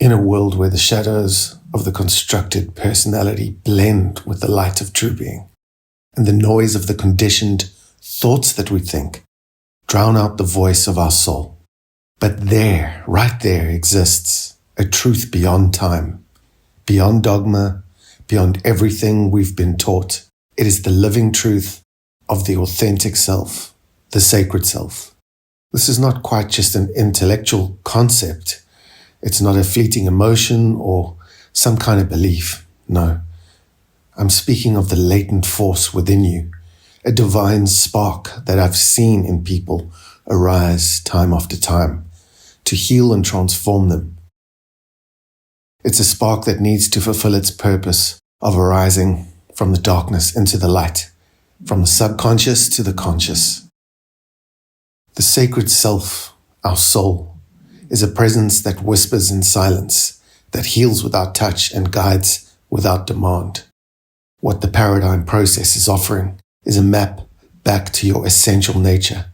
In a world where the shadows of the constructed personality blend with the light of true being, and the noise of the conditioned thoughts that we think drown out the voice of our soul. But there, right there, exists a truth beyond time, beyond dogma, beyond everything we've been taught. It is the living truth of the authentic self, the sacred self. This is not quite just an intellectual concept. It's not a fleeting emotion or some kind of belief. No, I'm speaking of the latent force within you, a divine spark that I've seen in people arise time after time to heal and transform them. It's a spark that needs to fulfill its purpose of arising from the darkness into the light, from the subconscious to the conscious. The sacred self, our soul, is a presence that whispers in silence, that heals without touch and guides without demand. What the paradigm process is offering is a map back to your essential nature.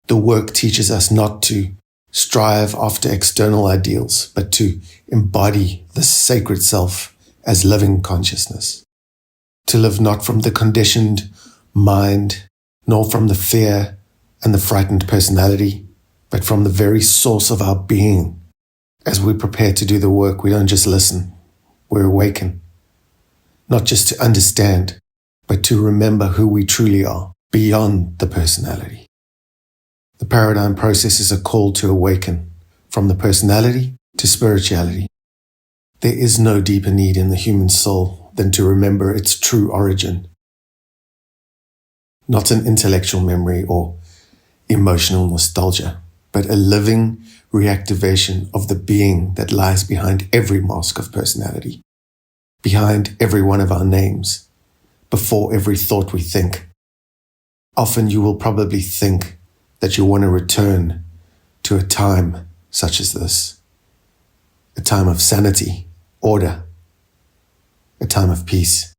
The work teaches us not to strive after external ideals, but to embody the sacred self as living consciousness. To live not from the conditioned mind, nor from the fear and the frightened personality, but from the very source of our being. As we prepare to do the work, we don't just listen, we awaken. Not just to understand, but to remember who we truly are, beyond the personality. The paradigm process is a call to awaken, from the personality to spirituality. There is no deeper need in the human soul than to remember its true origin. Not an intellectual memory or emotional nostalgia, but a living reactivation of the being that lies behind every mask of personality, behind every one of our names, before every thought we think. Often you will probably think that you want to return to a time such as this, a time of sanity, order, a time of peace.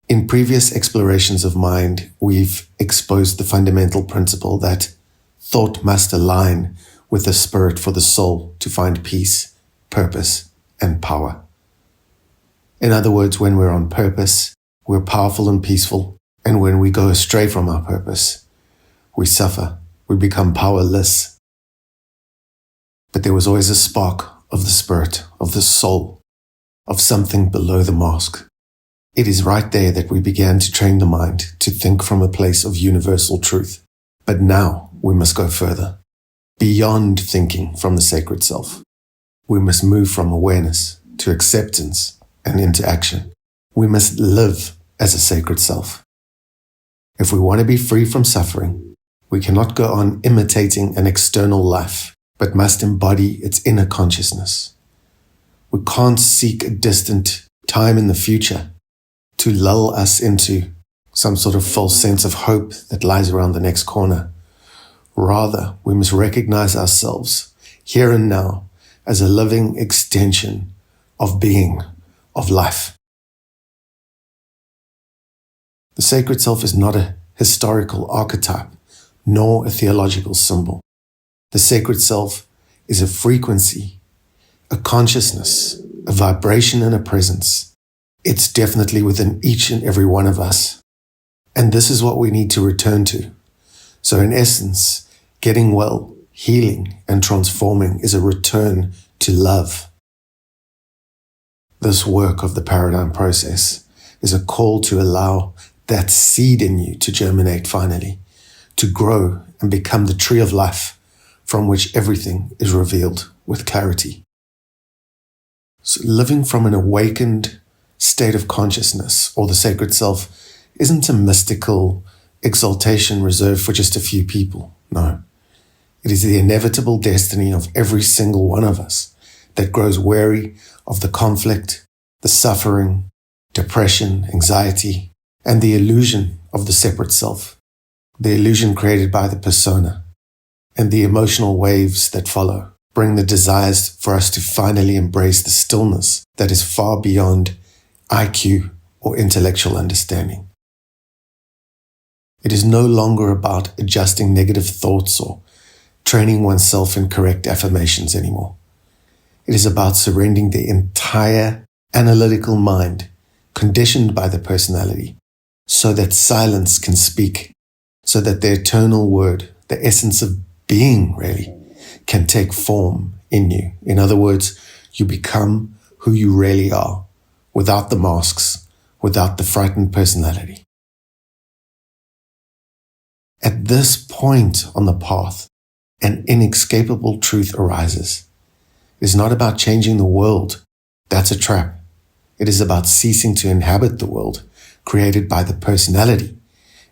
In previous explorations of mind, we've exposed the fundamental principle that thought must align with the spirit for the soul to find peace, purpose, and power. In other words, when we're on purpose, we're powerful and peaceful, and when we go astray from our purpose, we suffer, we become powerless. But there was always a spark of the spirit, of the soul, of something below the mask. It is right there that we began to train the mind to think from a place of universal truth. But now we must go further, beyond thinking from the sacred self. We must move from awareness to acceptance and into action. We must live as a sacred self. If we want to be free from suffering, we cannot go on imitating an external life, but must embody its inner consciousness. We can't seek a distant time in the future to lull us into some sort of false sense of hope that lies around the next corner. Rather, we must recognize ourselves here and now as a living extension of being, of life. The sacred self is not a historical archetype, nor a theological symbol. The sacred self is a frequency, a consciousness, a vibration and a presence. It's definitely within each and every one of us. And this is what we need to return to. So in essence, getting well, healing, and transforming is a return to love. This work of the paradigm process is a call to allow that seed in you to germinate finally, to grow and become the tree of life from which everything is revealed with clarity. So living from an awakened state of consciousness or the sacred self isn't a mystical exaltation reserved for just a few people. No, it is the inevitable destiny of every single one of us that grows weary of the conflict, the suffering, depression, anxiety, and the illusion of the separate self, the illusion created by the persona, and the emotional waves that follow bring the desires for us to finally embrace the stillness that is far beyond IQ or intellectual understanding. It is no longer about adjusting negative thoughts or training oneself in correct affirmations anymore. It is about surrendering the entire analytical mind, conditioned by the personality, so that silence can speak, so that the eternal word, the essence of being really, can take form in you. In other words, you become who you really are, without the masks, without the frightened personality. At this point on the path, an inescapable truth arises. It is not about changing the world. That's a trap. It is about ceasing to inhabit the world created by the personality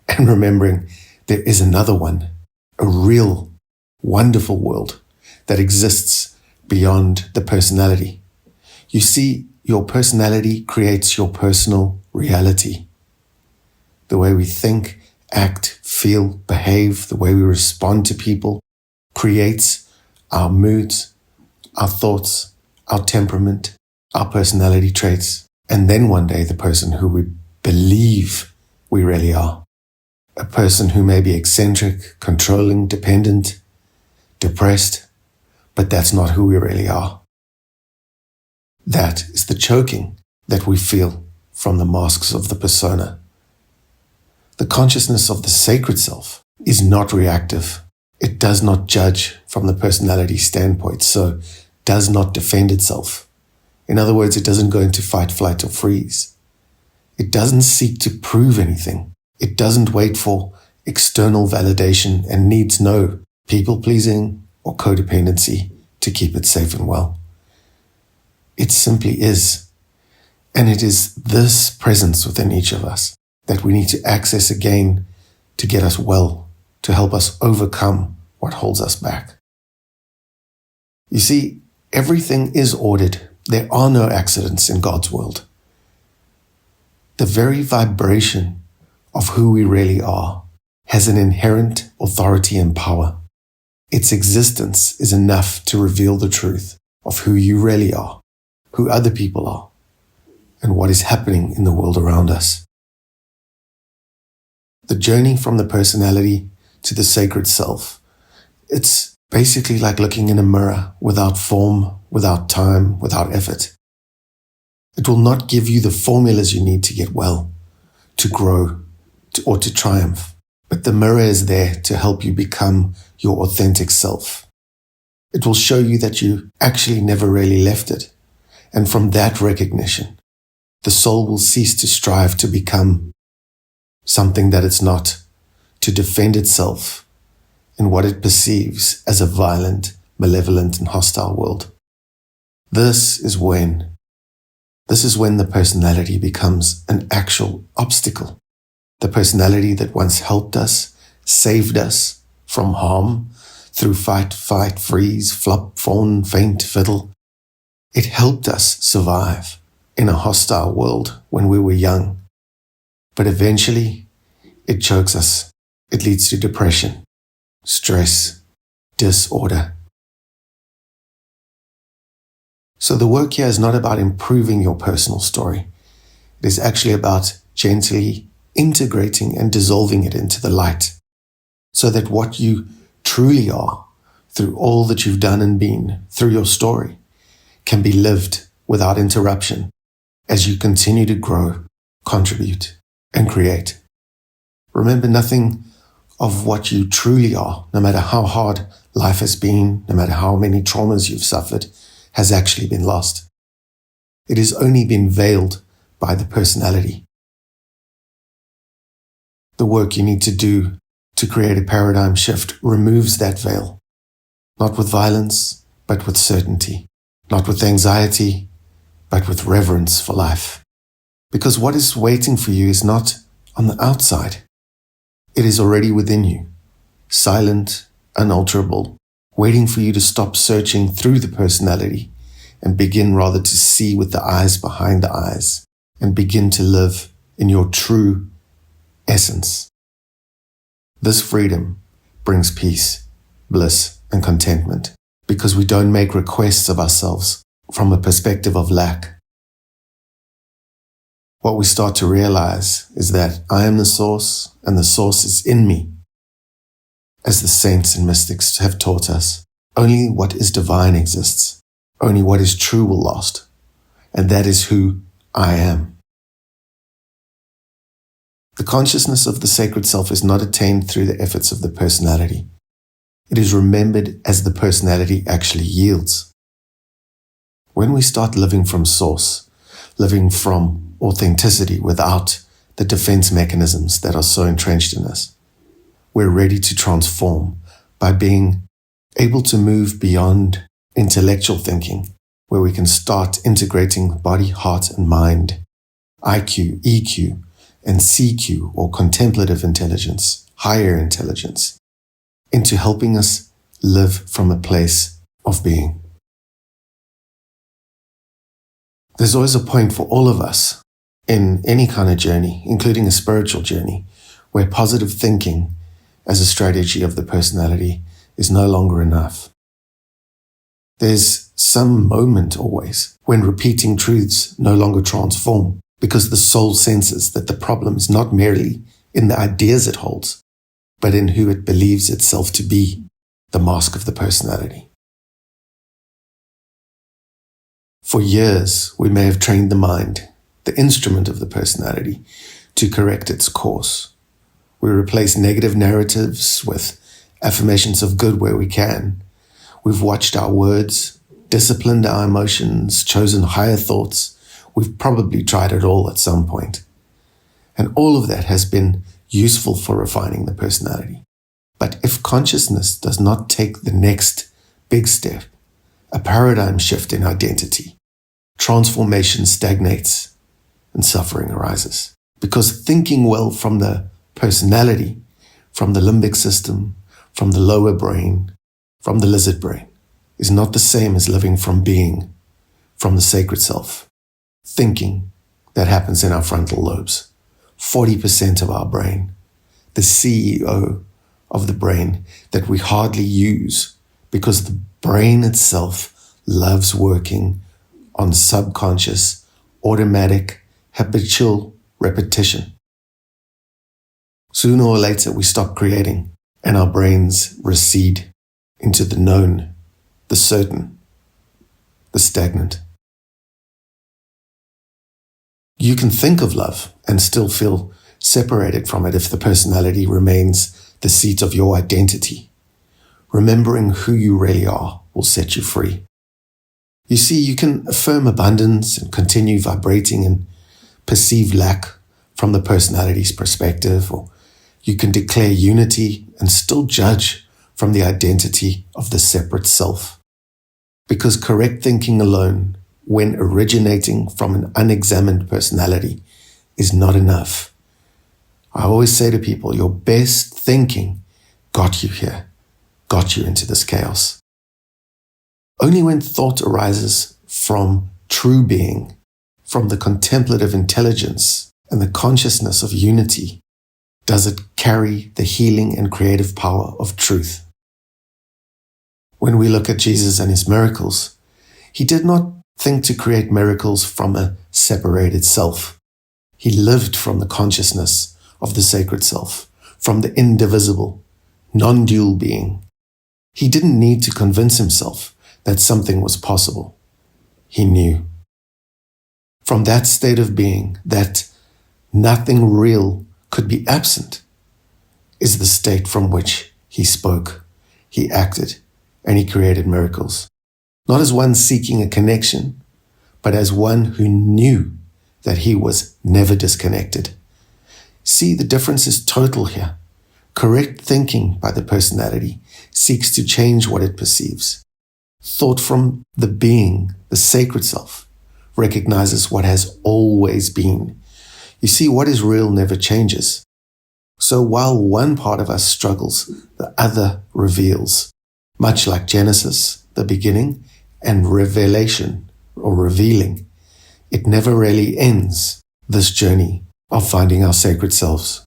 and remembering there is another one, a real, wonderful world that exists beyond the personality. You see, your personality creates your personal reality. The way we think, act, feel, behave, the way we respond to people creates our moods, our thoughts, our temperament, our personality traits, and then one day the person who we believe we really are. A person who may be eccentric, controlling, dependent, depressed, but that's not who we really are. That is the choking that we feel from the masks of the persona. The consciousness of the sacred self is not reactive. It does not judge from the personality standpoint, so does not defend itself. In other words, it doesn't go into fight, flight, or freeze. It doesn't seek to prove anything. It doesn't wait for external validation and needs no people-pleasing or codependency to keep it safe and well. It simply is. And it is this presence within each of us that we need to access again to get us well, to help us overcome what holds us back. You see, everything is ordered. There are no accidents in God's world. The very vibration of who we really are has an inherent authority and power. Its existence is enough to reveal the truth of who you really are, who other people are, and what is happening in the world around us. The journey from the personality to the sacred self, it's basically like looking in a mirror without form, without time, without effort. It will not give you the formulas you need to get well, to grow, or to triumph. But the mirror is there to help you become your authentic self. It will show you that you actually never really left it. And from that recognition, the soul will cease to strive to become something that it's not, to defend itself in what it perceives as a violent, malevolent, and hostile world. This is when the personality becomes an actual obstacle. The personality that once helped us, saved us from harm through fight, freeze, flop, fawn, faint, fiddle. It helped us survive in a hostile world when we were young. But eventually, it chokes us. It leads to depression, stress, disorder. So the work here is not about improving your personal story. It is actually about gently integrating and dissolving it into the light, so that what you truly are, through all that you've done and been, through your story, can be lived without interruption as you continue to grow, contribute, and create. Remember, nothing of what you truly are, no matter how hard life has been, no matter how many traumas you've suffered, has actually been lost. It has only been veiled by the personality. The work you need to do to create a paradigm shift removes that veil, not with violence, but with certainty, not with anxiety, but with reverence for life. Because what is waiting for you is not on the outside. It is already within you, silent, unalterable, waiting for you to stop searching through the personality and begin rather to see with the eyes behind the eyes and begin to live in your true essence. This freedom brings peace, bliss, and contentment because we don't make requests of ourselves from a perspective of lack. What we start to realize is that I am the source and the source is in me. As the saints and mystics have taught us, only what is divine exists. Only what is true will last, and that is who I am. The consciousness of the sacred self is not attained through the efforts of the personality. It is remembered as the personality actually yields. When we start living from source, living from authenticity without the defense mechanisms that are so entrenched in us, we're ready to transform by being able to move beyond intellectual thinking, where we can start integrating body, heart, and mind, IQ, EQ, and CQ, or contemplative intelligence, higher intelligence, into helping us live from a place of being. There's always a point for all of us in any kind of journey, including a spiritual journey, where positive thinking as a strategy of the personality is no longer enough. There's some moment always when repeating truths no longer transform, because the soul senses that the problem is not merely in the ideas it holds, but in who it believes itself to be, the mask of the personality. For years, we may have trained the mind, the instrument of the personality, to correct its course. We replace negative narratives with affirmations of good where we can. We've watched our words, disciplined our emotions, chosen higher thoughts. We've probably tried it all at some point. And all of that has been useful for refining the personality. But if consciousness does not take the next big step, a paradigm shift in identity, transformation stagnates and suffering arises. Because thinking well from the personality, from the limbic system, from the lower brain, from the lizard brain, is not the same as living from being, from the sacred self. Thinking that happens in our frontal lobes, 40% of our brain, the CEO of the brain that we hardly use because the brain itself loves working on subconscious, automatic, habitual repetition. Sooner or later we stop creating and our brains recede into the known, the certain, the stagnant. You can think of love and still feel separated from it if the personality remains the seat of your identity. Remembering who you really are will set you free. You see, you can affirm abundance and continue vibrating and perceive lack from the personality's perspective, or you can declare unity and still judge from the identity of the separate self. Because correct thinking alone, when originating from an unexamined personality, is not enough. I always say to people, your best thinking got you here, got you into this chaos. Only when thought arises from true being, from the contemplative intelligence and the consciousness of unity, does it carry the healing and creative power of truth. When we look at Jesus and his miracles, he did not think to create miracles from a separated self. He lived from the consciousness of the sacred self, from the indivisible, non-dual being. He didn't need to convince himself that something was possible. He knew. From that state of being, that nothing real could be absent, is the state from which he spoke, he acted, and he created miracles. Not as one seeking a connection, but as one who knew that he was never disconnected. See, the difference is total here. Correct thinking by the personality seeks to change what it perceives. Thought from the being, the sacred self, recognizes what has always been. You see, what is real never changes. So while one part of us struggles, the other reveals. Much like Genesis, the beginning, and Revelation, or revealing, it never really ends, this journey of finding our sacred selves.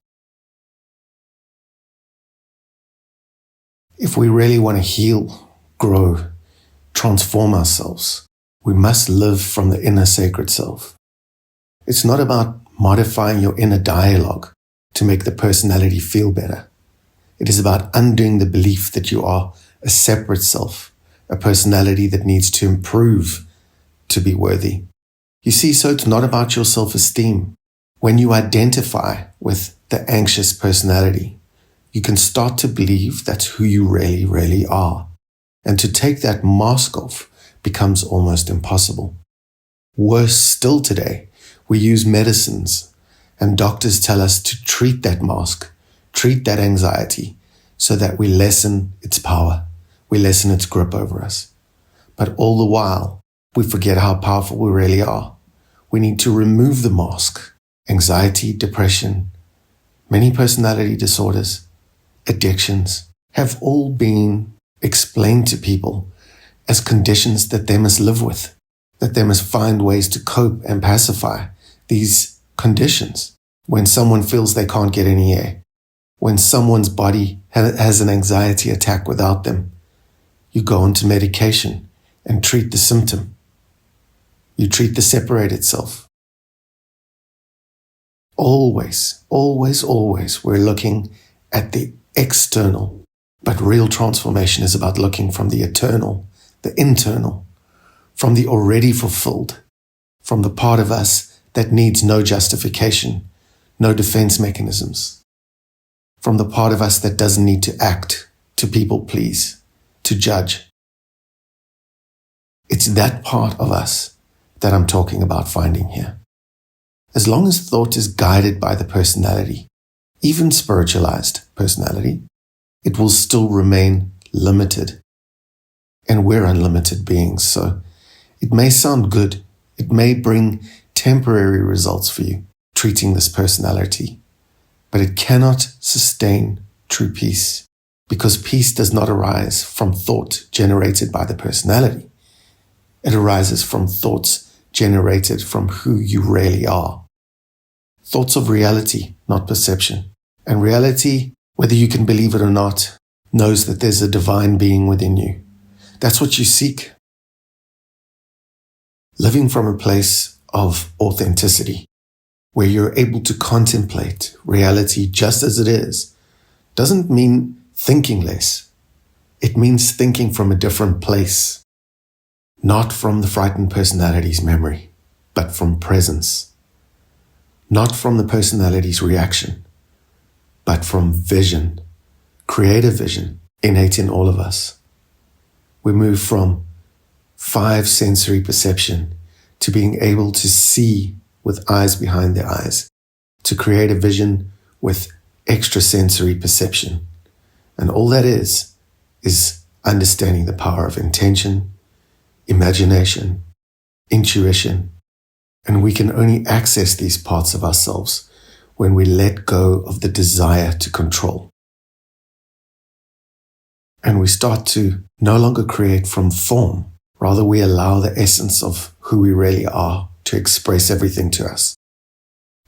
If we really want to heal, grow, transform ourselves, we must live from the inner sacred self. It's not about modifying your inner dialogue to make the personality feel better. It is about undoing the belief that you are a separate self, a personality that needs to improve to be worthy. You see, so it's not about your self-esteem. When you identify with the anxious personality, you can start to believe that's who you really, really are. And to take that mask off becomes almost impossible. Worse still today, we use medicines and doctors tell us to treat that mask, treat that anxiety, so that we lessen its power, we lessen its grip over us. But all the while, we forget how powerful we really are. We need to remove the mask. Anxiety, depression, many personality disorders, addictions have all been explained to people as conditions that they must live with, that they must find ways to cope and pacify these conditions. When someone feels they can't get any air, when someone's body has an anxiety attack without them, you go onto medication and treat the symptom. You treat the separated self. Always, always, always, we're looking at the external, but real transformation is about looking from the eternal, the internal, from the already fulfilled, from the part of us that needs no justification, no defense mechanisms, from the part of us that doesn't need to act, to people please, to judge. It's that part of us that I'm talking about finding here. As long as thought is guided by the personality, even spiritualized personality, it will still remain limited. And we're unlimited beings, so it may sound good. It may bring temporary results for you, treating this personality, but it cannot sustain true peace, because peace does not arise from thought generated by the personality. It arises from thoughts generated from who you really are. Thoughts of reality, not perception. And reality, whether you can believe it or not, knows that there's a divine being within you. That's what you seek. Living from a place of authenticity, where you're able to contemplate reality just as it is, doesn't mean thinking less. It means thinking from a different place. Not from the frightened personality's memory, but from presence. Not from the personality's reaction, but from vision, creative vision, innate in all of us. We move from 5 sensory perception to being able to see with eyes behind their eyes, to create a vision with extrasensory perception. And all that is understanding the power of intention, imagination, intuition. And we can only access these parts of ourselves when we let go of the desire to control. And we start to no longer create from form. Rather, we allow the essence of who we really are to express everything to us.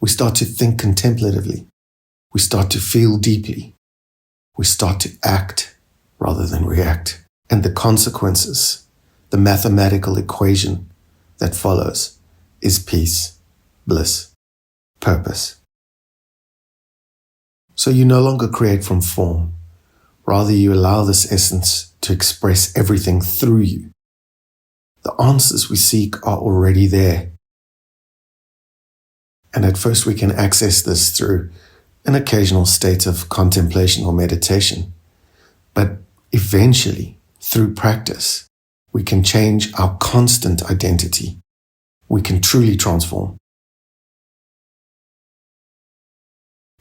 We start to think contemplatively. We start to feel deeply. We start to act rather than react. And the consequences, the mathematical equation that follows, is peace, bliss, purpose. So you no longer create from form. Rather, you allow this essence to express everything through you. The answers we seek are already there. And at first we can access this through an occasional state of contemplation or meditation. But eventually, through practice, we can change our constant identity. We can truly transform.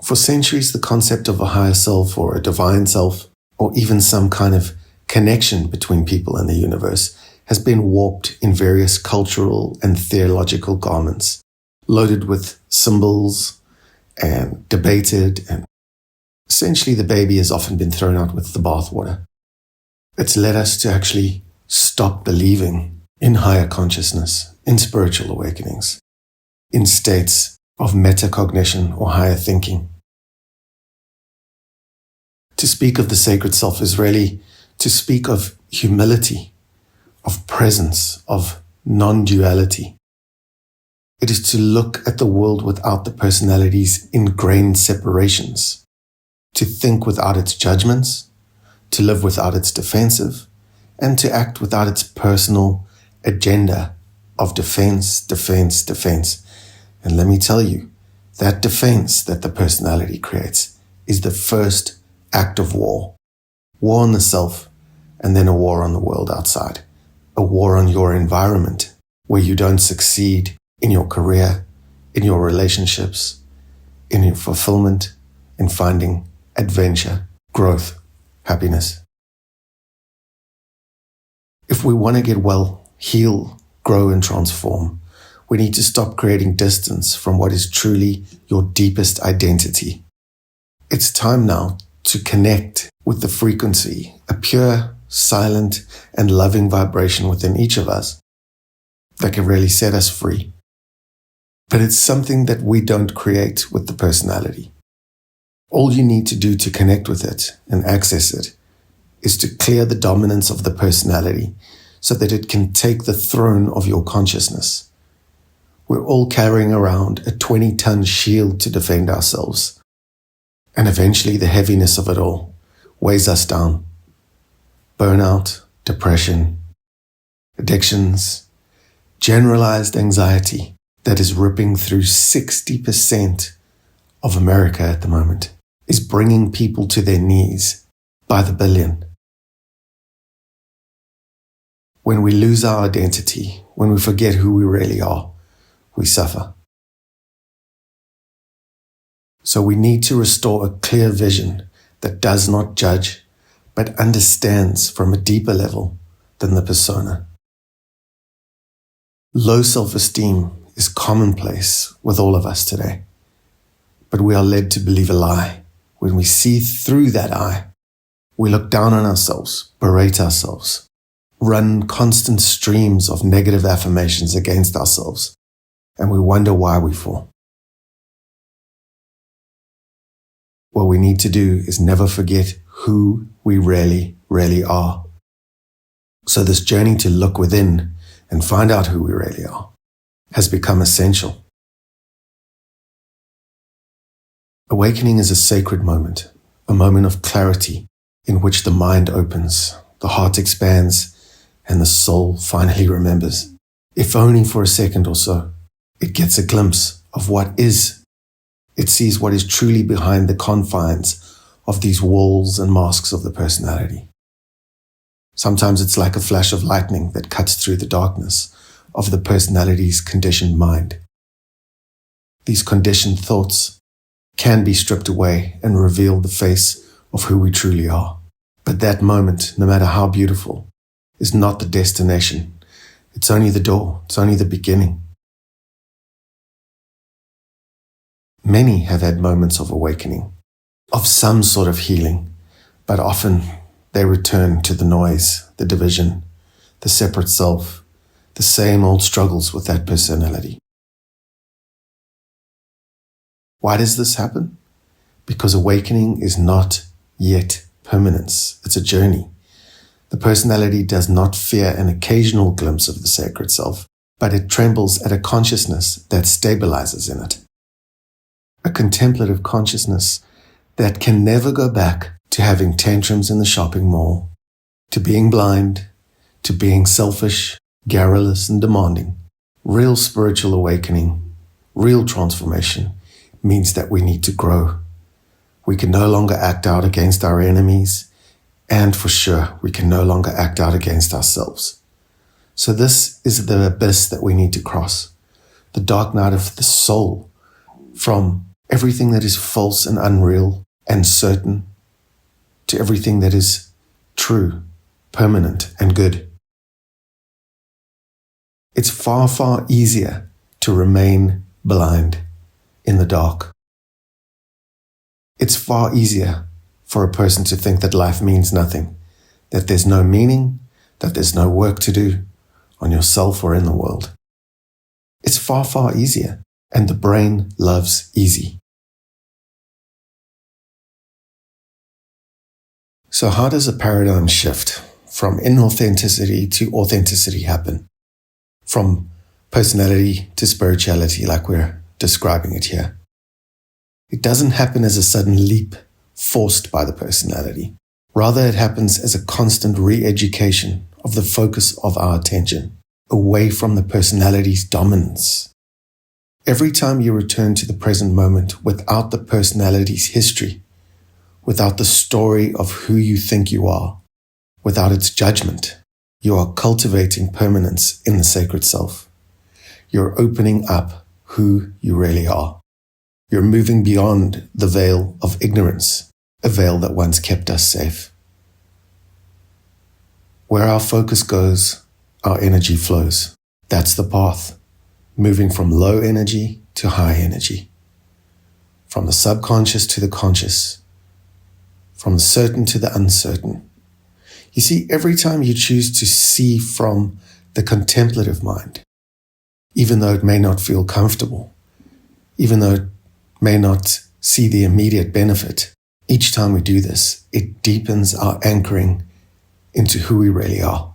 For centuries, the concept of a higher self or a divine self, or even some kind of connection between people and the universe, has been warped in various cultural and theological garments, loaded with symbols and debated, and essentially the baby has often been thrown out with the bathwater. It's led us to actually stop believing in higher consciousness, in spiritual awakenings, in states of metacognition or higher thinking. To speak of the sacred self is really to speak of humility, of presence, of non-duality. It is to look at the world without the personality's ingrained separations, to think without its judgments, to live without its defensive, and to act without its personal agenda of defense. And let me tell you, that defense that the personality creates is the first act of war. War on the self, and then a war on the world outside. A war on your environment, where you don't succeed in your career, in your relationships, in your fulfillment, in finding adventure, growth, happiness. If we want to get well, heal, grow, and transform, we need to stop creating distance from what is truly your deepest identity. It's time now to connect with the frequency, a pure, silent, and loving vibration within each of us that can really set us free. But it's something that we don't create with the personality. All you need to do to connect with it and access it is to clear the dominance of the personality so that it can take the throne of your consciousness. We're all carrying around a 20-ton shield to defend ourselves. And eventually the heaviness of it all weighs us down. Burnout, depression, addictions, generalized anxiety that is ripping through 60% of America at the moment is bringing people to their knees by the billion. When we lose our identity, when we forget who we really are, we suffer. So we need to restore a clear vision that does not judge, but understands from a deeper level than the persona. Low self-esteem is commonplace with all of us today, but we are led to believe a lie. When we see through that eye, we look down on ourselves, berate ourselves, run constant streams of negative affirmations against ourselves, and we wonder why we fall. What we need to do is never forget who we really, really are. So this journey to look within and find out who we really are has become essential. Awakening is a sacred moment, a moment of clarity in which the mind opens, the heart expands, and the soul finally remembers. If only for a second or so, it gets a glimpse of what is. It sees what is truly behind the confines of these walls and masks of the personality. Sometimes it's like a flash of lightning that cuts through the darkness of the personality's conditioned mind. These conditioned thoughts can be stripped away and reveal the face of who we truly are. But that moment, no matter how beautiful, is not the destination. It's only the door. It's only the beginning. Many have had moments of awakening, of some sort of healing, but often they return to the noise, the division, the separate self, the same old struggles with that personality. Why does this happen? Because awakening is not yet permanence. It's a journey. The personality does not fear an occasional glimpse of the sacred self, but it trembles at a consciousness that stabilizes in it. A contemplative consciousness that can never go back to having tantrums in the shopping mall, to being blind, to being selfish, garrulous, and demanding. Real spiritual awakening, real transformation means that we need to grow. We can no longer act out against our enemies, and for sure, we can no longer act out against ourselves. So this is the abyss that we need to cross, the dark night of the soul, from everything that is false and unreal and certain to everything that is true, permanent, and good. It's far, far easier to remain blind in the dark. It's far easier for a person to think that life means nothing, that there's no meaning, that there's no work to do on yourself or in the world. It's far, far easier, and the brain loves easy. So how does a paradigm shift from inauthenticity to authenticity happen? From personality to spirituality, like we're describing it here. It doesn't happen as a sudden leap forced by the personality. Rather, it happens as a constant re-education of the focus of our attention, away from the personality's dominance. Every time you return to the present moment without the personality's history, without the story of who you think you are, without its judgment, you are cultivating permanence in the sacred self. You're opening up who you really are. You're moving beyond the veil of ignorance, a veil that once kept us safe. Where our focus goes, our energy flows. That's the path, moving from low energy to high energy, from the subconscious to the conscious, from the certain to the uncertain. You see, every time you choose to see from the contemplative mind, even though it may not feel comfortable, even though it may not see the immediate benefit, each time we do this, it deepens our anchoring into who we really are.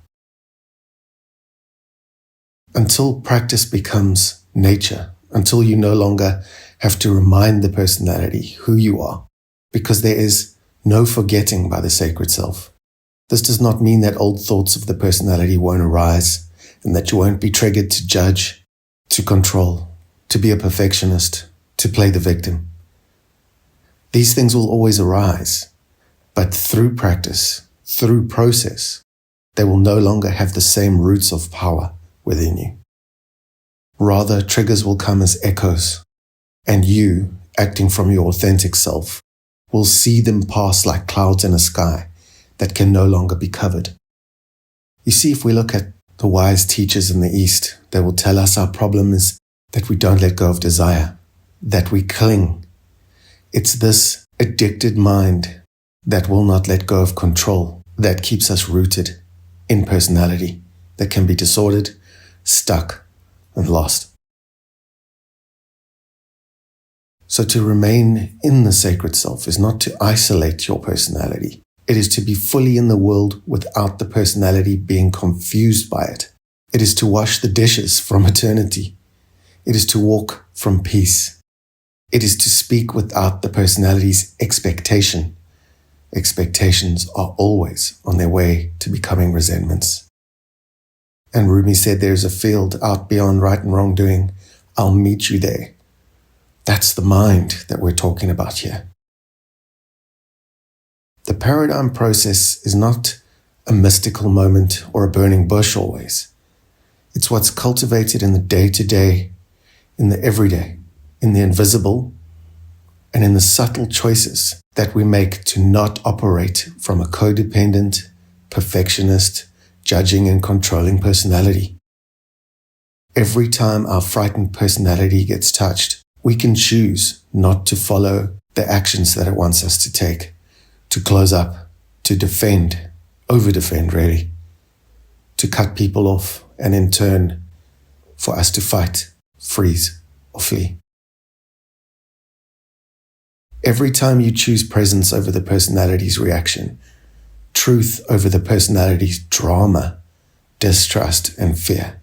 Until practice becomes nature, until you no longer have to remind the personality who you are, because there is no forgetting by the sacred self. This does not mean that old thoughts of the personality won't arise and that you won't be triggered to judge, to control, to be a perfectionist, to play the victim. These things will always arise, but through practice, through process, they will no longer have the same roots of power within you. Rather, triggers will come as echoes, and you, acting from your authentic self, will see them pass like clouds in a sky that can no longer be covered. You see, if we look at the wise teachers in the East, they will tell us our problem is that we don't let go of desire, that we cling. It's this addicted mind that will not let go of control that keeps us rooted in personality that can be disordered, stuck, and lost. So to remain in the sacred self is not to isolate your personality. It is to be fully in the world without the personality being confused by it. It is to wash the dishes from eternity. It is to walk from peace. It is to speak without the personality's expectation. Expectations are always on their way to becoming resentments. And Rumi said, there's a field out beyond right and wrongdoing. I'll meet you there. That's the mind that we're talking about here. The paradigm process is not a mystical moment or a burning bush always. It's what's cultivated in the day-to-day, in the everyday, in the invisible, and in the subtle choices that we make to not operate from a codependent, perfectionist, judging and controlling personality. Every time our frightened personality gets touched, we can choose not to follow the actions that it wants us to take, to close up, to defend, over-defend really, to cut people off, and in turn, for us to fight, freeze, or flee. Every time you choose presence over the personality's reaction, truth over the personality's drama, distrust, and fear,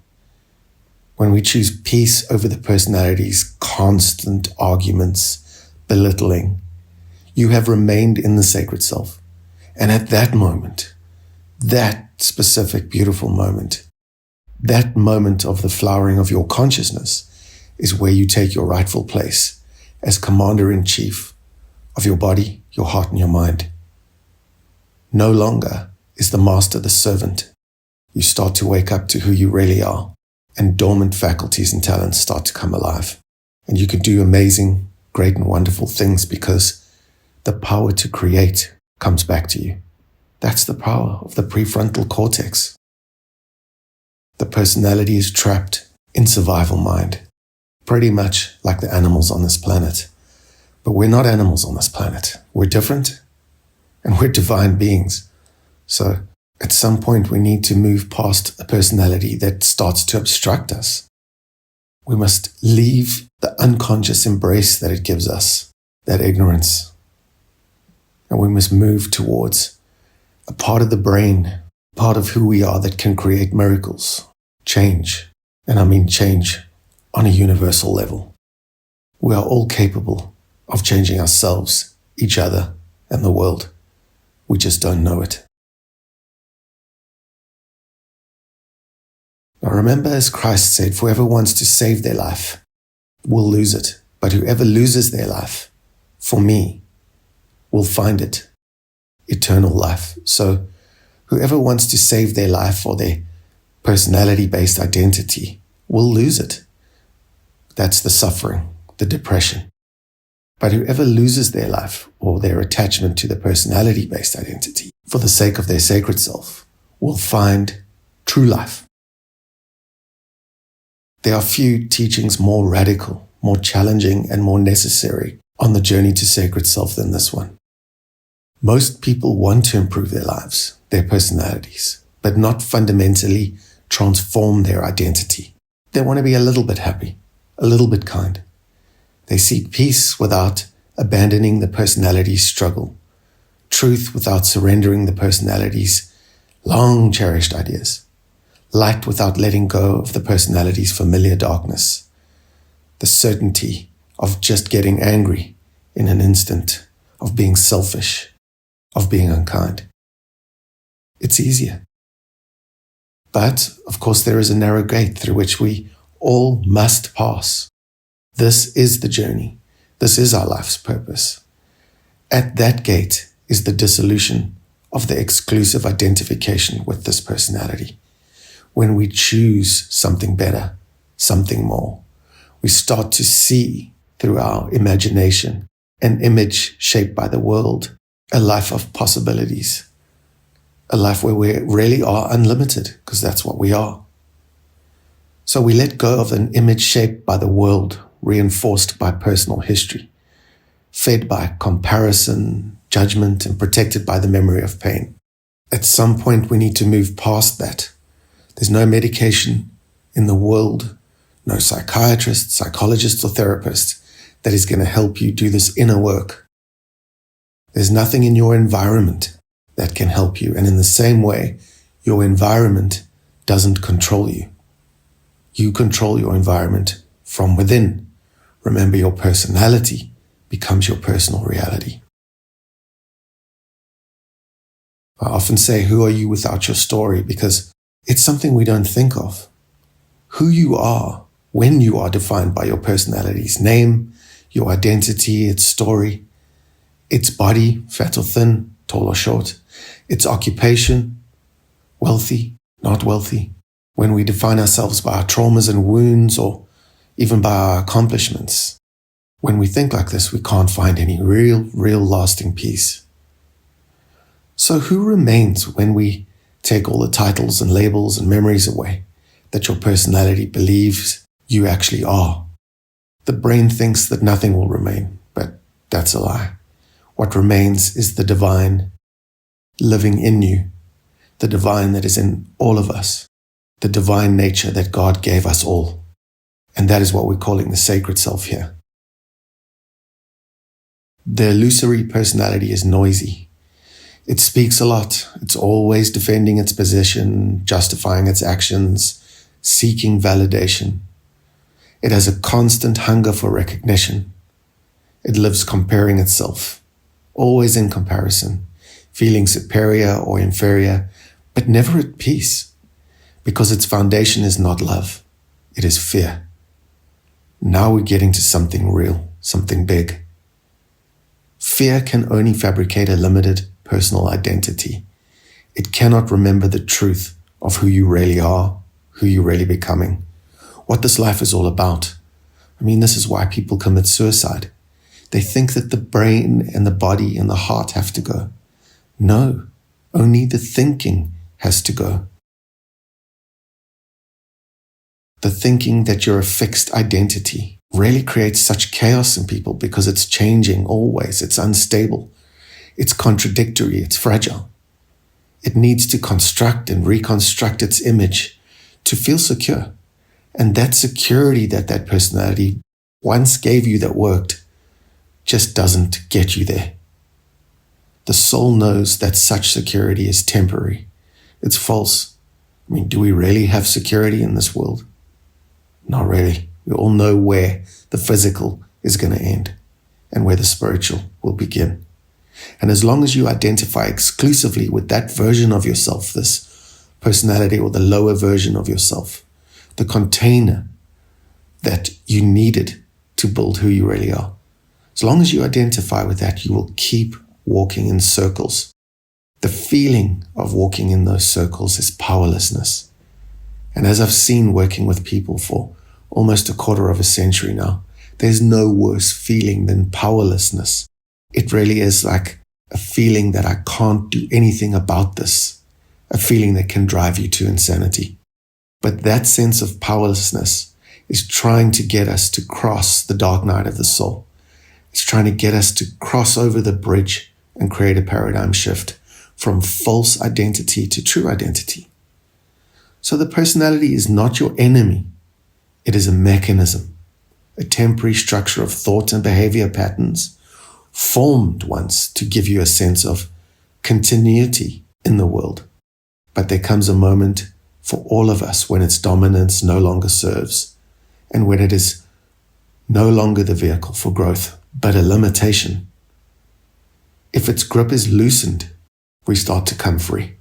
when we choose peace over the personality's constant arguments, belittling, you have remained in the sacred self. And at that moment, that specific beautiful moment, that moment of the flowering of your consciousness is where you take your rightful place as commander-in-chief of your body, your heart, and your mind. No longer is the master the servant. You start to wake up to who you really are, and dormant faculties and talents start to come alive. And you can do amazing, great, and wonderful things because the power to create comes back to you. That's the power of the prefrontal cortex. The personality is trapped in survival mind, pretty much like the animals on this planet. But we're not animals on this planet. We're different, and we're divine beings. So at some point, we need to move past a personality that starts to obstruct us. We must leave the unconscious embrace that it gives us, that ignorance. And we must move towards a part of the brain, part of who we are that can create miracles, change. And I mean change on a universal level. We are all capable of changing ourselves, each other, and the world. We just don't know it. Now remember, as Christ said, whoever wants to save their life will lose it. But whoever loses their life for me will find it, eternal life. So whoever wants to save their life or their personality-based identity will lose it. That's the suffering, the depression. But whoever loses their life or their attachment to the personality-based identity for the sake of their sacred self will find true life. There are few teachings more radical, more challenging, and more necessary on the journey to sacred self than this one. Most people want to improve their lives, their personalities, but not fundamentally transform their identity. They want to be a little bit happy, a little bit kind. They seek peace without abandoning the personality's struggle, truth without surrendering the personality's long cherished ideas, light without letting go of the personality's familiar darkness, the certainty of just getting angry in an instant, of being selfish, of being unkind. It's easier. But, of course, there is a narrow gate through which we all must pass. This is the journey. This is our life's purpose. At that gate is the dissolution of the exclusive identification with this personality. When we choose something better, something more, we start to see through our imagination an image shaped by the world, a life of possibilities, a life where we really are unlimited, because that's what we are. So we let go of an image shaped by the world, reinforced by personal history, fed by comparison, judgment, and protected by the memory of pain. At some point, we need to move past that. There's no medication in the world, no psychiatrist, psychologist, or therapist that is going to help you do this inner work. There's nothing in your environment that can help you. And in the same way, your environment doesn't control you. You control your environment from within. Remember, your personality becomes your personal reality. I often say, who are you without your story? Because it's something we don't think of. Who you are when you are defined by your personality's name, your identity, its story, its body, fat or thin, tall or short, its occupation, wealthy, not wealthy. When we define ourselves by our traumas and wounds or even by our accomplishments, when we think like this, we can't find any real lasting peace. So who remains when we take all the titles and labels and memories away that your personality believes you actually are? The brain thinks that nothing will remain, but that's a lie. What remains is the divine living in you, the divine that is in all of us, the divine nature that God gave us all. And that is what we're calling the sacred self here. The illusory personality is noisy. It speaks a lot. It's always defending its position, justifying its actions, seeking validation. It has a constant hunger for recognition. It lives comparing itself, always in comparison, feeling superior or inferior, but never at peace, because its foundation is not love, it is fear. Now we're getting to something real, something big. Fear can only fabricate a limited personal identity. It cannot remember the truth of who you really are, who you're really becoming, what this life is all about. I mean, this is why people commit suicide. They think that the brain and the body and the heart have to go. No, only the thinking has to go. The thinking that you're a fixed identity really creates such chaos in people because it's changing always. It's unstable. It's contradictory. It's fragile. It needs to construct and reconstruct its image to feel secure. And that security that personality once gave you that worked just doesn't get you there. The soul knows that such security is temporary. It's false. I mean, do we really have security in this world? Not really. We all know where the physical is going to end and where the spiritual will begin. And as long as you identify exclusively with that version of yourself, this personality or the lower version of yourself, the container that you needed to build who you really are, as long as you identify with that, you will keep walking in circles. The feeling of walking in those circles is powerlessness. And as I've seen working with people for almost a quarter of a century now, there's no worse feeling than powerlessness. It really is like a feeling that I can't do anything about this, a feeling that can drive you to insanity. But that sense of powerlessness is trying to get us to cross the dark night of the soul. It's trying to get us to cross over the bridge and create a paradigm shift from false identity to true identity. So the personality is not your enemy. It is a mechanism, a temporary structure of thought and behavior patterns formed once to give you a sense of continuity in the world. But there comes a moment for all of us when its dominance no longer serves and when it is no longer the vehicle for growth, but a limitation. If its grip is loosened, we start to come free.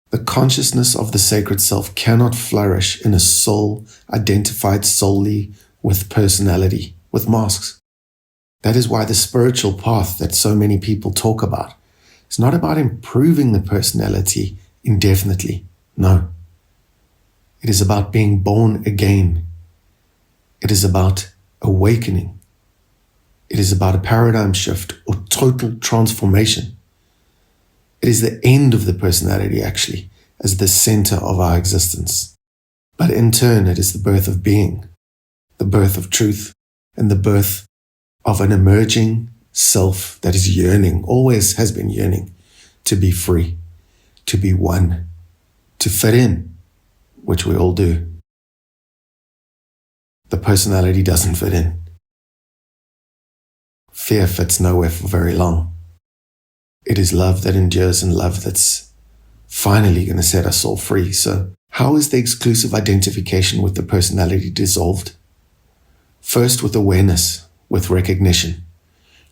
The consciousness of the sacred self cannot flourish in a soul identified solely with personality, with masks. That is why the spiritual path that so many people talk about is not about improving the personality indefinitely. No. It is about being born again. It is about awakening. It is about a paradigm shift or total transformation. It is the end of the personality, actually, as the center of our existence. But in turn, it is the birth of being, the birth of truth, and the birth of an emerging self that is yearning, always has been yearning, to be free, to be one, to fit in, which we all do. The personality doesn't fit in. Fear fits nowhere for very long. It is love that endures and love that's finally going to set us all free. So how is the exclusive identification with the personality dissolved? First, with awareness, with recognition.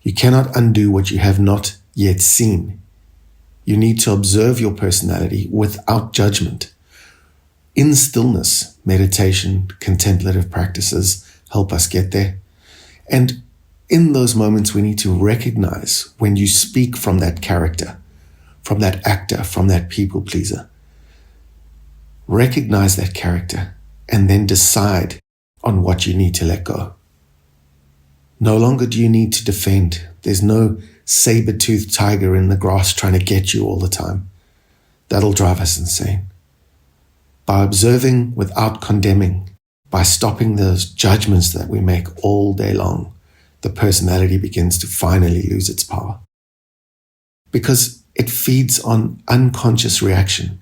You cannot undo what you have not yet seen. You need to observe your personality without judgment. In stillness, meditation, contemplative practices help us get there. And in those moments, we need to recognize when you speak from that character, from that actor, from that people pleaser. Recognize that character and then decide on what you need to let go. No longer do you need to defend. There's no saber-toothed tiger in the grass trying to get you all the time. That'll drive us insane. By observing without condemning, by stopping those judgments that we make all day long, the personality begins to finally lose its power. Because it feeds on unconscious reaction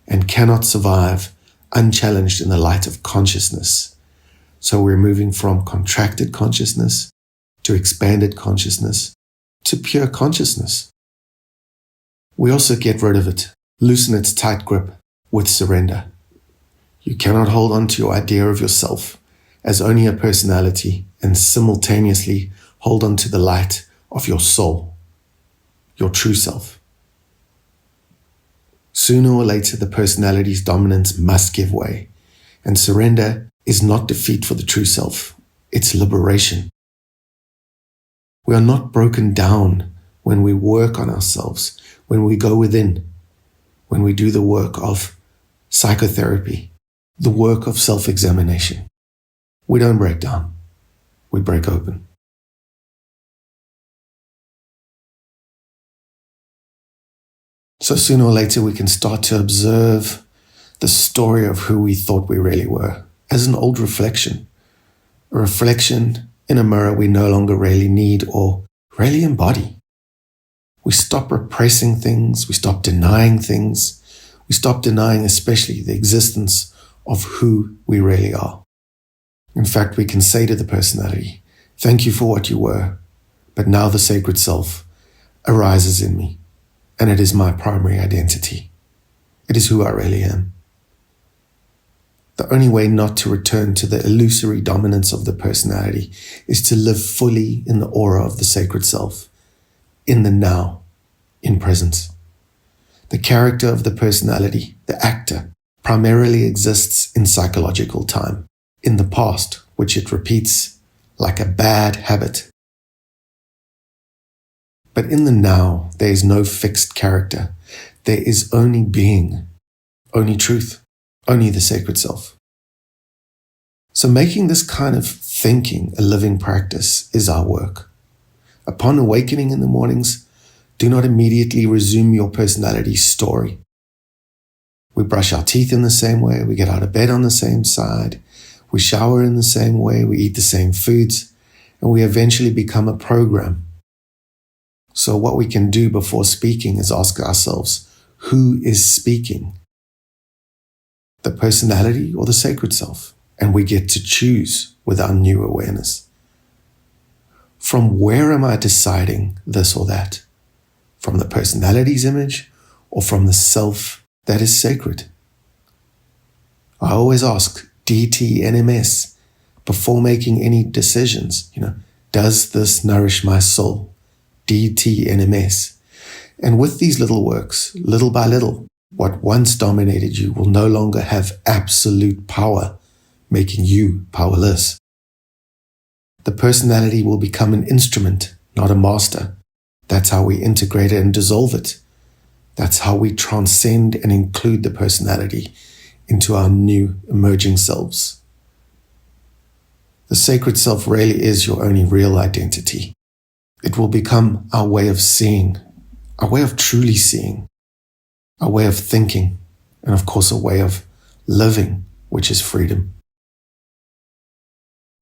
and cannot survive unchallenged in the light of consciousness. So we're moving from contracted consciousness to expanded consciousness to pure consciousness. We also get rid of it, loosen its tight grip with surrender. You cannot hold on to your idea of yourself as only a personality and simultaneously hold on to the light of your soul, your true self. Sooner or later, the personality's dominance must give way, and surrender is not defeat for the true self, it's liberation. We are not broken down when we work on ourselves, when we go within, when we do the work of psychotherapy, the work of self-examination. We don't break down, we break open. So sooner or later we can start to observe the story of who we thought we really were as an old reflection, a reflection in a mirror we no longer really need or really embody. We stop repressing things, we stop denying things, we stop denying especially the existence of who we really are. In fact, we can say to the personality, thank you for what you were, but now the sacred self arises in me, and it is my primary identity. It is who I really am. The only way not to return to the illusory dominance of the personality is to live fully in the aura of the sacred self, in the now, in presence. The character of the personality, the actor, primarily exists in psychological time, in the past, which it repeats like a bad habit. But in the now, there is no fixed character. There is only being, only truth, only the sacred self. So making this kind of thinking a living practice is our work. Upon awakening in the mornings, do not immediately resume your personality's story. We brush our teeth in the same way, we get out of bed on the same side, we shower in the same way, we eat the same foods, and we eventually become a program. So what we can do before speaking is ask ourselves, who is speaking? The personality or the sacred self? And we get to choose with our new awareness. From where am I deciding this or that? From the personality's image or from the self that is sacred? I always ask DTNMS before making any decisions, does this nourish my soul? DTNMS. And with these little works, little by little, what once dominated you will no longer have absolute power, making you powerless. The personality will become an instrument, not a master. That's how we integrate it and dissolve it. That's how we transcend and include the personality into our new emerging selves. The sacred self really is your only real identity. It will become our way of seeing, our way of truly seeing, our way of thinking, and of course a way of living, which is freedom.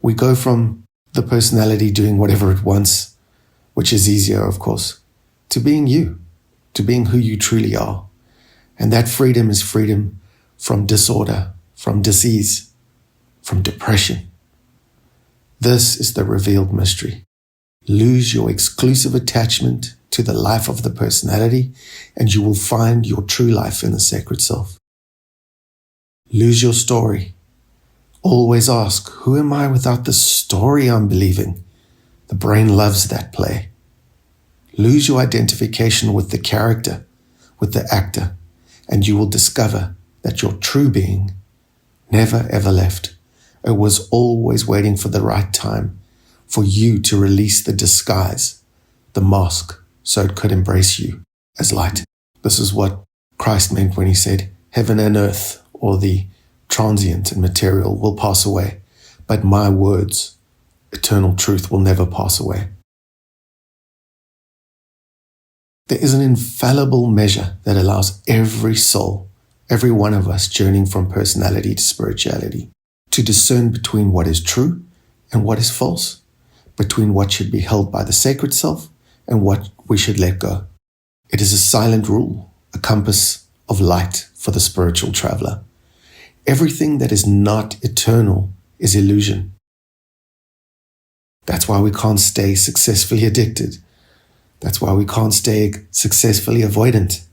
We go from the personality doing whatever it wants, which is easier, of course, to being you, to being who you truly are. And that freedom is freedom from disorder, from disease, from depression. This is the revealed mystery. Lose your exclusive attachment to the life of the personality, and you will find your true life in the sacred self. Lose your story. Always ask, who am I without the story I'm believing? The brain loves that play. Lose your identification with the character, with the actor, and you will discover that your true being never ever left. It was always waiting for the right time for you to release the disguise, the mask, so it could embrace you as light. This is what Christ meant when he said, heaven and earth, or the transient and material, will pass away, but my words, eternal truth, will never pass away. There is an infallible measure that allows every soul, every one of us journeying from personality to spirituality, to discern between what is true and what is false, between what should be held by the sacred self and what we should let go. It is a silent rule, a compass of light for the spiritual traveler. Everything that is not eternal is illusion. That's why we can't stay successfully addicted. That's why we can't stay successfully avoidant.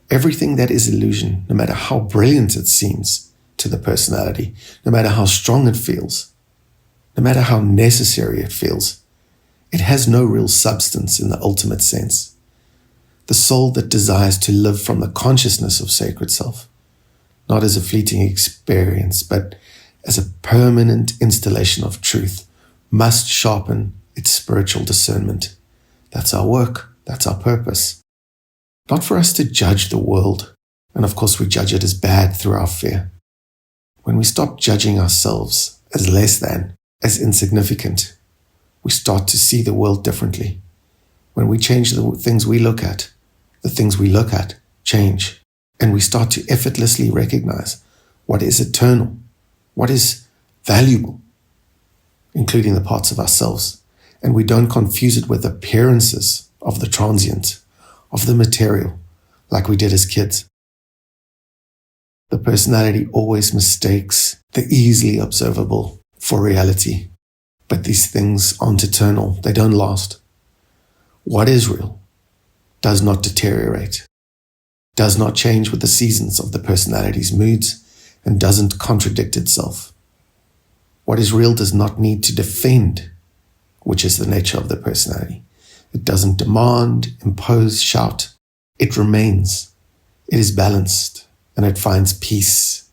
Everything that is illusion, no matter how brilliant it seems to the personality, no matter how strong it feels, no matter how necessary it feels, it has no real substance in the ultimate sense. The soul that desires to live from the consciousness of sacred self, not as a fleeting experience, but as a permanent installation of truth, must sharpen its spiritual discernment. That's our work. That's our purpose. Not for us to judge the world, and of course we judge it as bad through our fear. When we stop judging ourselves as less than, as insignificant, we start to see the world differently. When we change the things we look at, the things we look at change, and we start to effortlessly recognize what is eternal, what is valuable, including the parts of ourselves, and we don't confuse it with appearances of the transient, of the material, like we did as kids. The personality always mistakes the easily observable for reality, but these things aren't eternal, they don't last. What is real does not deteriorate, does not change with the seasons of the personality's moods, and doesn't contradict itself. What is real does not need to defend, which is the nature of the personality. It doesn't demand, impose, shout. It remains. It is balanced, and it finds peace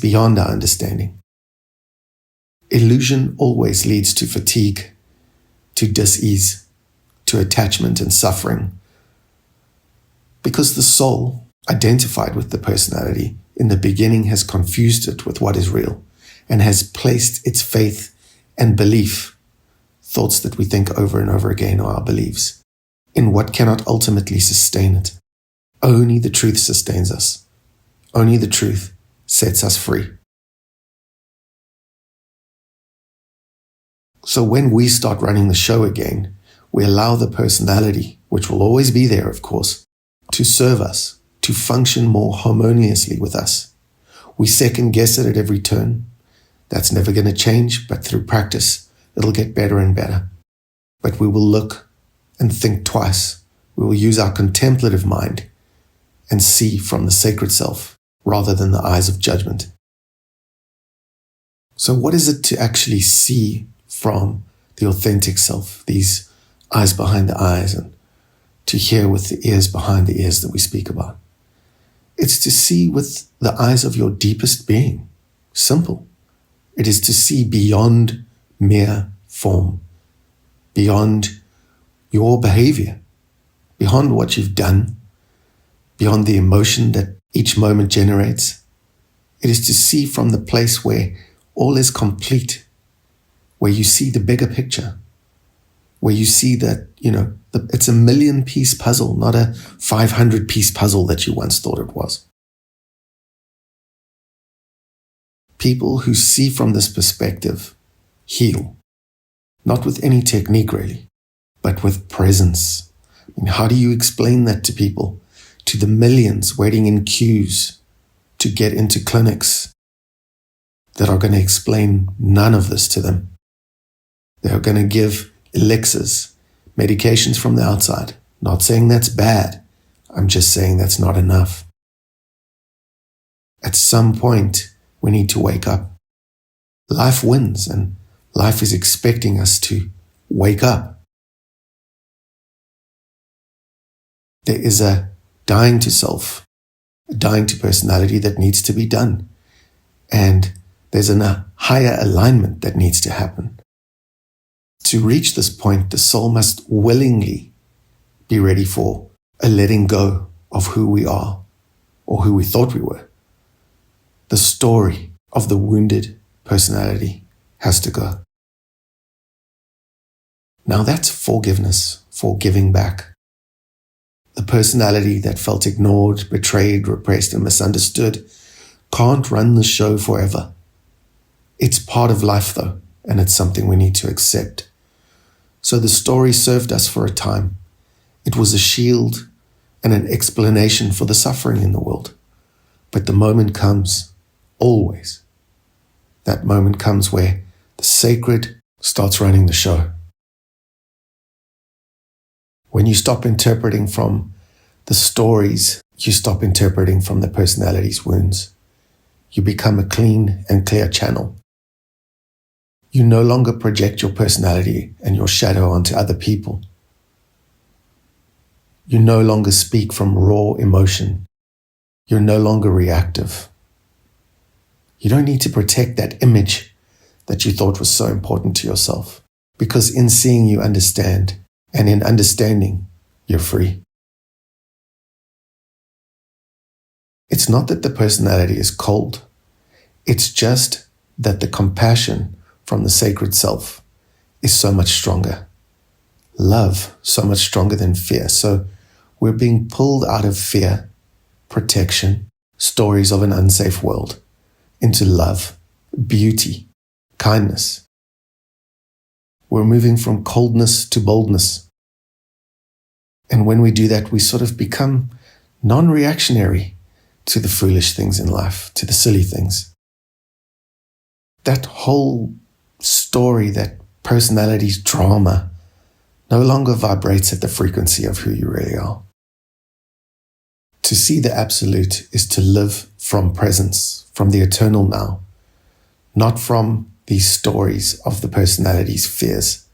beyond our understanding. Illusion always leads to fatigue, to dis-ease, to attachment and suffering, because the soul, identified with the personality, in the beginning has confused it with what is real and has placed its faith and belief, thoughts that we think over and over again are our beliefs, in what cannot ultimately sustain it. Only the truth sustains us. Only the truth sets us free. So when we start running the show again, we allow the personality, which will always be there, of course, to serve us, to function more harmoniously with us. We second guess it at every turn. That's never going to change, but through practice, it'll get better and better. But we will look and think twice. We will use our contemplative mind and see from the sacred self rather than the eyes of judgment. So what is it to actually see from the authentic self, these eyes behind the eyes, and to hear with the ears behind the ears that we speak about? It's to see with the eyes of your deepest being. Simple. It is to see beyond mere form, beyond your behavior, beyond what you've done, beyond the emotion that each moment generates. It is to see from the place where all is complete, where you see the bigger picture, where you see that, it's a 1,000,000-piece puzzle, not a 500-piece puzzle that you once thought it was. People who see from this perspective heal, not with any technique really, but with presence. How do you explain that to people, to the millions waiting in queues to get into clinics that are going to explain none of this to them? They are going to give elixirs, medications from the outside. Not saying that's bad. I'm just saying that's not enough. At some point, we need to wake up. Life wins, and life is expecting us to wake up. There is a dying to self, a dying to personality that needs to be done. And there's a higher alignment that needs to happen. To reach this point, the soul must willingly be ready for a letting go of who we are or who we thought we were. The story of the wounded personality has to go. Now that's forgiveness, for giving back. The personality that felt ignored, betrayed, repressed, and misunderstood can't run the show forever. It's part of life though, and it's something we need to accept. So the story served us for a time. It was a shield and an explanation for the suffering in the world. But the moment comes, always, that moment comes where the sacred starts running the show. When you stop interpreting from the stories, you stop interpreting from the personality's wounds. You become a clean and clear channel. You no longer project your personality and your shadow onto other people. You no longer speak from raw emotion. You're no longer reactive. You don't need to protect that image that you thought was so important to yourself, because in seeing you understand, and in understanding, you're free. It's not that the personality is cold. It's just that the compassion from the sacred self is so much stronger. Love so much stronger than fear. So we're being pulled out of fear, protection, stories of an unsafe world, into love, beauty, kindness. We're moving from coldness to boldness. And when we do that, we sort of become non-reactionary to the foolish things in life, to the silly things. That whole story, that personality's drama, no longer vibrates at the frequency of who you really are. To see the absolute is to live from presence, from the eternal now, not from these stories of the personality's fears,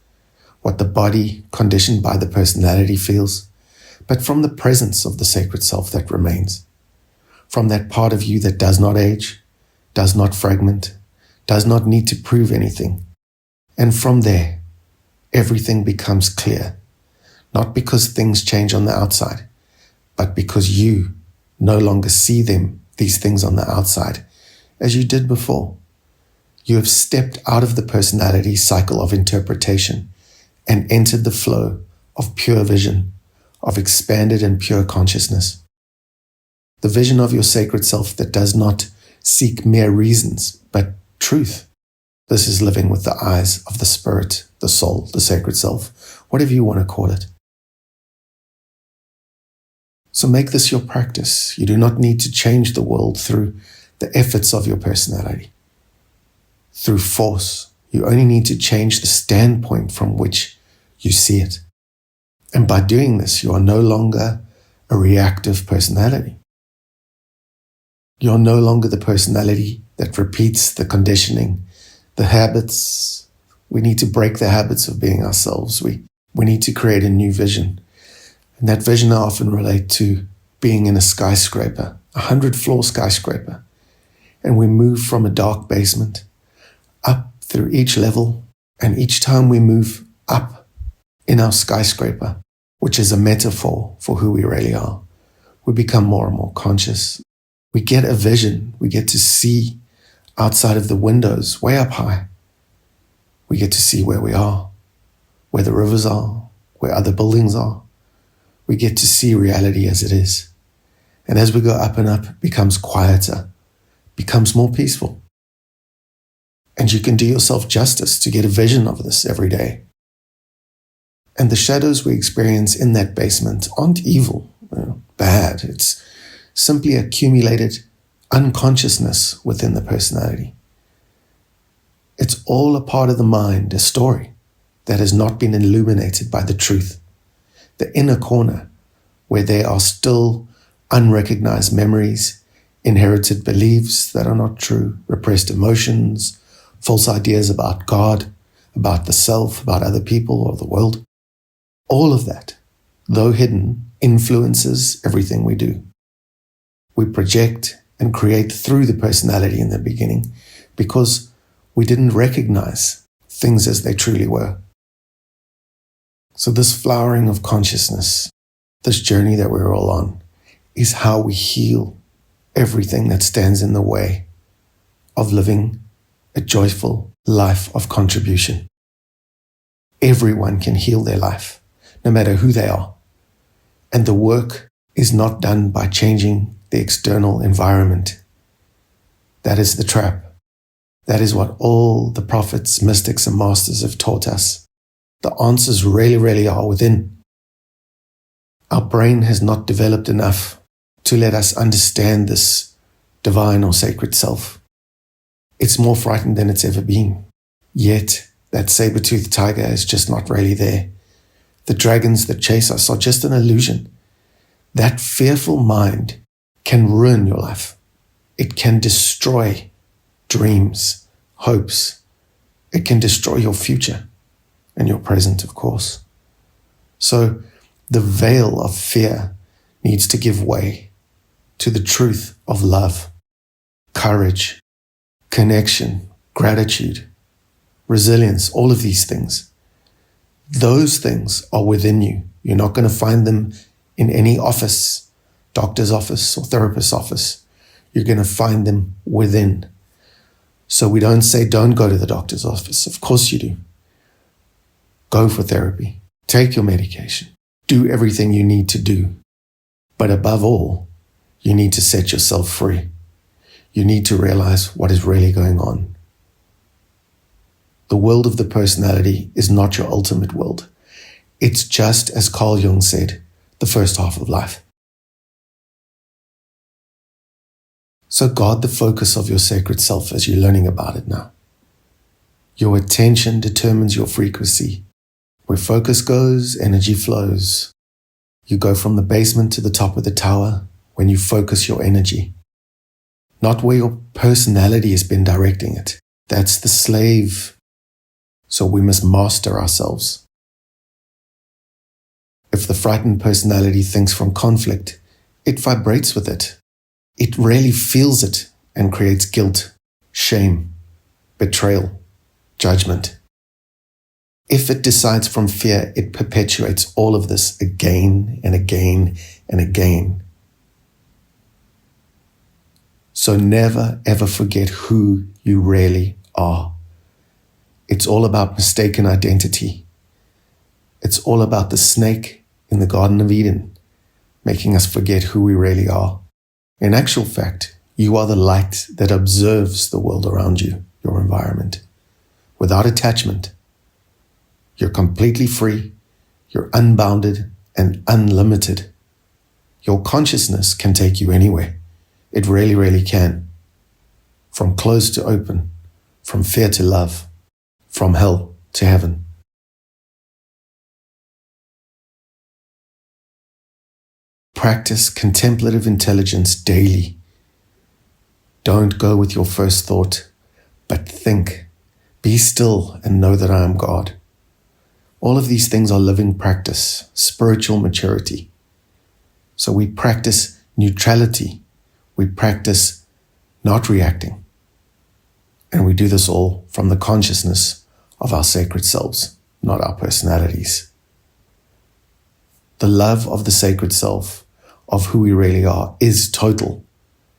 what the body conditioned by the personality feels, but from the presence of the sacred self that remains, from that part of you that does not age, does not fragment, does not need to prove anything. And from there, everything becomes clear, not because things change on the outside, but because you no longer see these things on the outside, as you did before. You have stepped out of the personality cycle of interpretation and entered the flow of pure vision, of expanded and pure consciousness. The vision of your sacred self that does not seek mere reasons, but truth. This is living with the eyes of the spirit, the soul, the sacred self, whatever you want to call it. So make this your practice. You do not need to change the world through the efforts of your personality, through force. You only need to change the standpoint from which you see it. And by doing this, you are no longer a reactive personality. You are no longer the personality that repeats the conditioning, the habits. We need to break the habits of being ourselves. We need to create a new vision. And that vision I often relate to being in a skyscraper, 100-floor skyscraper. And we move from a dark basement up through each level. And each time we move up in our skyscraper, which is a metaphor for who we really are, we become more and more conscious. We get a vision. We get to see outside of the windows, way up high. We get to see where we are, where the rivers are, where other buildings are. We get to see reality as it is. And as we go up and up, it becomes quieter, becomes more peaceful. And you can do yourself justice to get a vision of this every day. And the shadows we experience in that basement aren't evil, bad. It's simply accumulated unconsciousness within the personality. It's all a part of the mind, a story that has not been illuminated by the truth. The inner corner where there are still unrecognized memories, inherited beliefs that are not true, repressed emotions, false ideas about God, about the self, about other people or the world. All of that, though hidden, influences everything we do. We project and create through the personality in the beginning because we didn't recognize things as they truly were. So this flowering of consciousness, this journey that we're all on, is how we heal everything that stands in the way of living a joyful life of contribution. Everyone can heal their life, no matter who they are. And the work is not done by changing the external environment. That is the trap. That is what all the prophets, mystics, and masters have taught us. The answers really are within. Our brain has not developed enough to let us understand this divine or sacred self. It's more frightened than it's ever been. Yet, that saber-toothed tiger is just not really there. The dragons that chase us are just an illusion. That fearful mind can ruin your life. It can destroy dreams, hopes. It can destroy your future and your present, of course. So the veil of fear needs to give way to the truth of love, courage, connection, gratitude, resilience, all of these things. Those things are within you. You're not going to find them in any office, doctor's office or therapist's office. You're going to find them within. So we don't say don't go to the doctor's office. Of course you do. Go for therapy. Take your medication. Do everything you need to do. But above all, you need to set yourself free. You need to realize what is really going on. The world of the personality is not your ultimate world. It's just, as Carl Jung said, the first half of life. So guard the focus of your sacred self as you're learning about it now. Your attention determines your frequency. Where focus goes, energy flows. You go from the basement to the top of the tower, when you focus your energy, not where your personality has been directing it. That's the slave. So we must master ourselves. If the frightened personality thinks from conflict, it vibrates with it. It really feels it and creates guilt, shame, betrayal, judgment. If it decides from fear, it perpetuates all of this again and again and again. So never ever forget who you really are. It's all about mistaken identity. It's all about the snake in the Garden of Eden, making us forget who we really are. In actual fact, you are the light that observes the world around you, your environment, without attachment. You're completely free, you're unbounded and unlimited. Your consciousness can take you anywhere. It really, really can. From closed to open, from fear to love, from hell to heaven. Practice contemplative intelligence daily. Don't go with your first thought, but think. Be still and know that I am God. All of these things are living practice, spiritual maturity. So we practice neutrality. We practice not reacting. And we do this all from the consciousness of our sacred selves, not our personalities. The love of the sacred self, of who we really are, is total.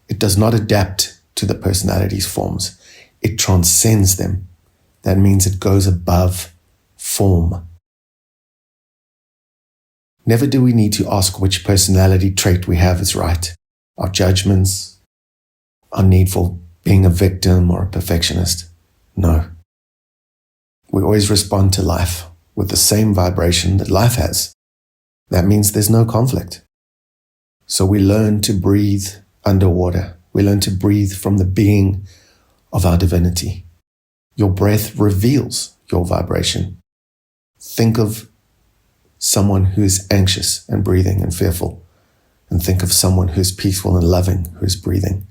It does not adapt to the personality's forms. It transcends them. That means it goes above form. Never do we need to ask which personality trait we have is right. Our judgments, our need for being a victim or a perfectionist. No. We always respond to life with the same vibration that life has. That means there's no conflict. So we learn to breathe underwater. We learn to breathe from the being of our divinity. Your breath reveals your vibration. Think of someone who is anxious and breathing and fearful, and think of someone who is peaceful and loving who is breathing.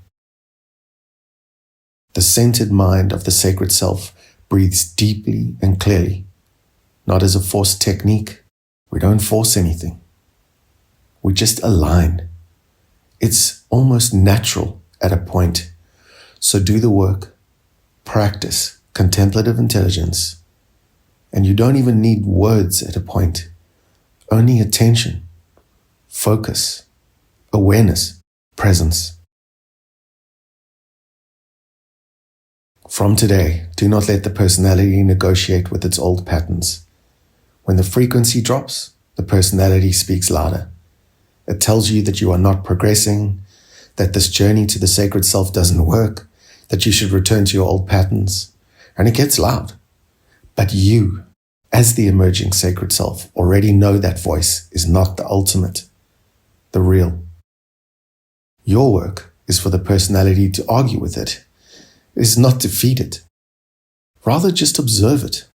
The centered mind of the sacred self breathes deeply and clearly, not as a forced technique. We don't force anything. We just align. It's almost natural at a point. So do the work, practice contemplative intelligence, and you don't even need words at a point. Only attention, focus, awareness, presence. From today, do not let the personality negotiate with its old patterns. When the frequency drops, the personality speaks louder. It tells you that you are not progressing, that this journey to the sacred self doesn't work, that you should return to your old patterns. And it gets loud. But you, as the emerging sacred self, already know that voice is not the ultimate, the real. Your work is for the personality to argue with it. It is not to defeat it. Rather, just observe it.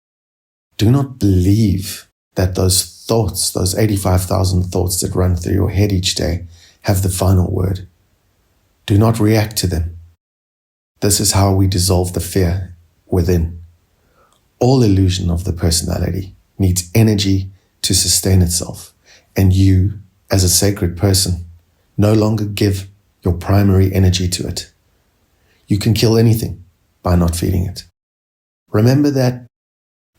Do not believe that those thoughts, those 85,000 thoughts that run through your head each day, have the final word. Do not react to them. This is how we dissolve the fear within. All illusion of the personality needs energy to sustain itself, and you, as a sacred person, no longer give your primary energy to it. You can kill anything by not feeding it. Remember that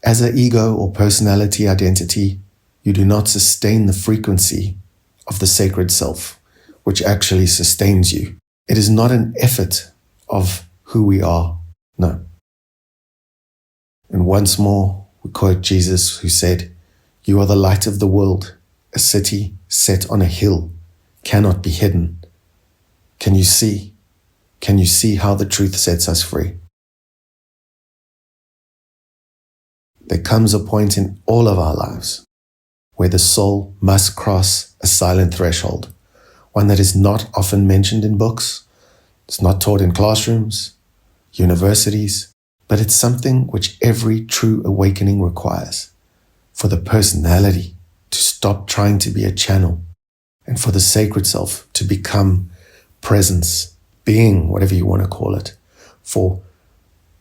as an ego or personality identity, you do not sustain the frequency of the sacred self, which actually sustains you. It is not an effort of who we are. No. And once more, we quote Jesus, who said, "You are the light of the world. A city set on a hill cannot be hidden." Can you see? Can you see how the truth sets us free? There comes a point in all of our lives where the soul must cross a silent threshold, one that is not often mentioned in books. It's not taught in classrooms, universities, but it's something which every true awakening requires, for the personality to stop trying to be a channel and for the sacred self to become presence, being, whatever you want to call it, for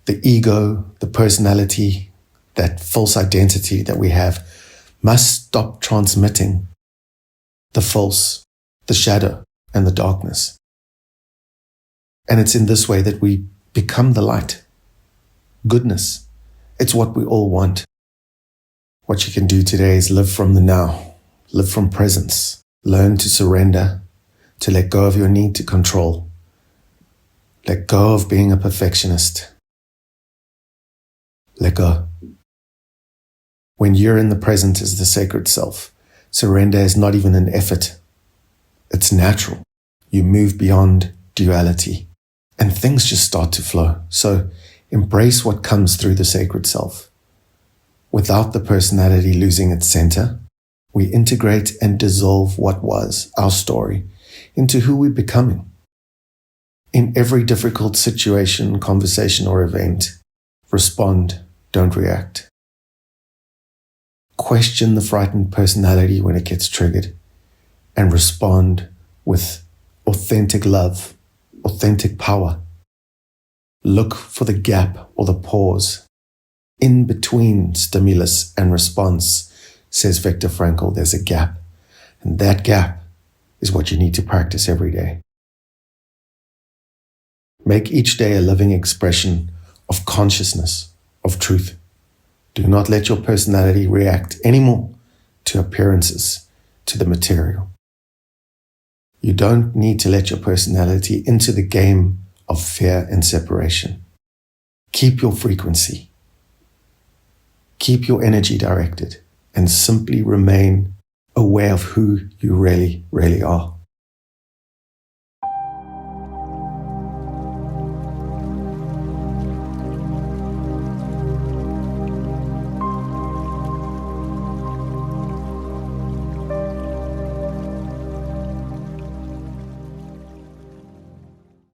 the ego, the personality, that false identity that we have must stop transmitting the false, the shadow, and the darkness. And it's in this way that we become the light. Goodness. It's what we all want. What you can do today is live from the now, live from presence, learn to surrender, to let go of your need to control, let go of being a perfectionist. Let go. When you're in the present as the sacred self, surrender is not even an effort. It's natural. You move beyond duality and things just start to flow. So embrace what comes through the sacred self. Without the personality losing its center, we integrate and dissolve what was our story into who we're becoming. In every difficult situation, conversation, or event, respond, don't react. Question the frightened personality when it gets triggered and respond with authentic love, authentic power. Look for the gap or the pause in between stimulus and response. Says Viktor Frankl, there's a gap, and that gap is what you need to practice every day. Make each day a living expression of consciousness, of truth. Do not let your personality react anymore to appearances, to the material. You don't need to let your personality into the game of fear and separation. Keep your frequency. Keep your energy directed and simply remain aware of who you really, really are.